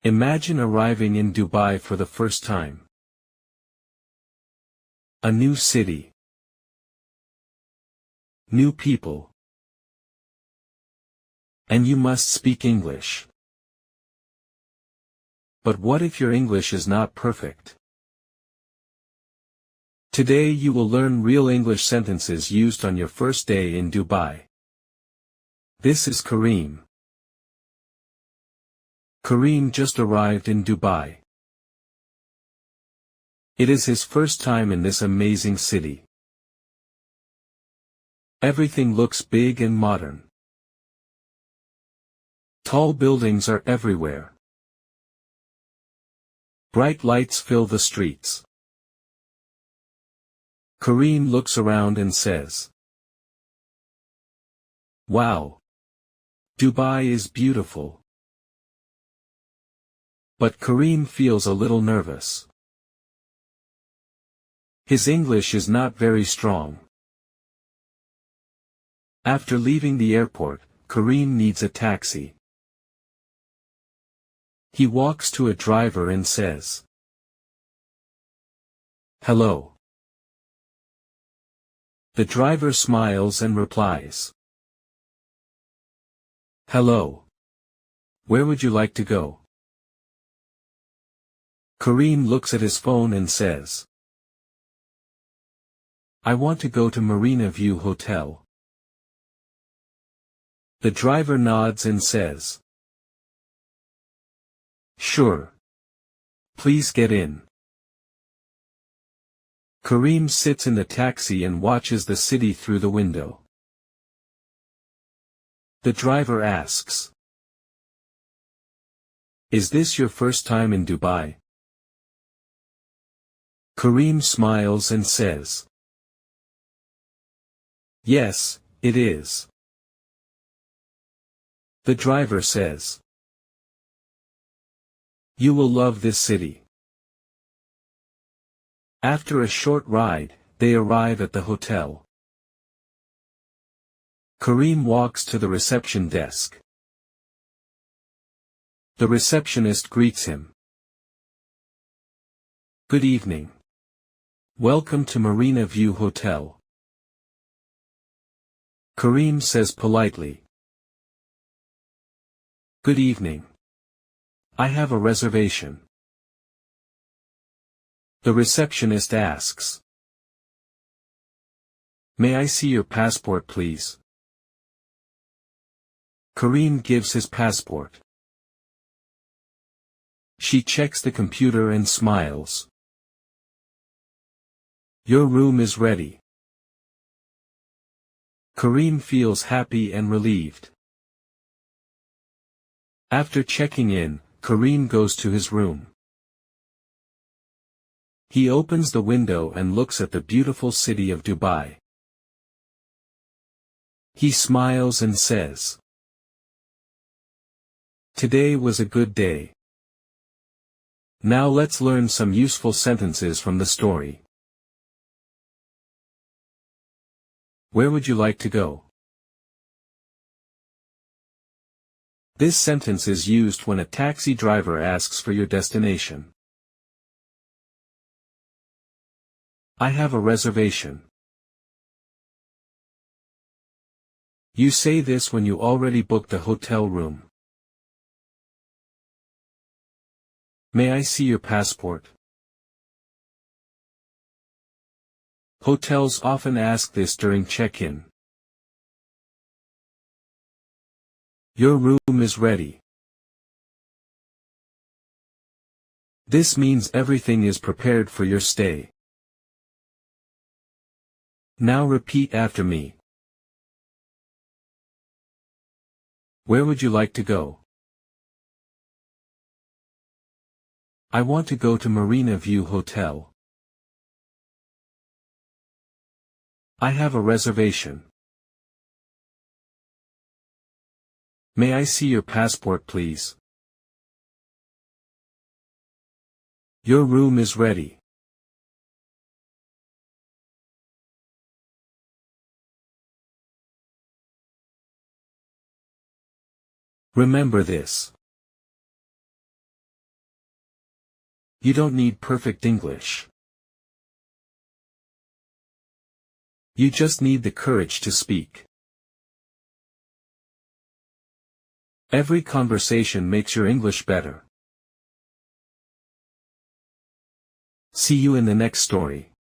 Imagine arriving in Dubai for the first time. A new city. New people. And you must speak English. But what if your English is not perfect? Today you will learn real English sentences used on your first day in Dubai. This is Karim. Karim just arrived in Dubai. It is his first time in this amazing city. Everything looks big and modern. Tall buildings are everywhere. Bright lights fill the streets. Karim looks around and says, "Wow! Dubai is beautiful." But Karim feels a little nervous. His English is not very strong. After leaving the airport, Karim needs a taxi. He walks to a driver and says, "Hello." The driver smiles and replies, "Hello. Where would you like to go?" Karim looks at his phone and says, "I want to go to Marina View Hotel." The driver nods and says, "Sure. Please get in." Karim sits in the taxi and watches the city through the window. The driver asks, "Is this your first time in Dubai?" Karim smiles and says, "Yes, it is." The driver says, "You will love this city." After a short ride, they arrive at the hotel. Karim walks to the reception desk. The receptionist greets him. "Good evening. Welcome to Marina View Hotel." Karim says politely, "Good evening. I have a reservation." The receptionist asks, "May I see your passport, please?" Karim gives his passport. She checks the computer and smiles. "Your room is ready." Karim feels happy and relieved. After checking in, Karim goes to his room. He opens the window and looks at the beautiful city of Dubai. He smiles and says, "Today was a good day." Now let's learn some useful sentences from the story. Where would you like to go? This sentence is used when a taxi driver asks for your destination. I have a reservation. You say this when you already booked a hotel room. May I see your passport? Hotels often ask this during check-in. Your room is ready. This means everything is prepared for your stay. Now repeat after me. Where would you like to go? I want to go to Marina View Hotel. I have a reservation. May I see your passport, please? Your room is ready. Remember this. You don't need perfect English. You just need the courage to speak. Every conversation makes your English better. See you in the next story.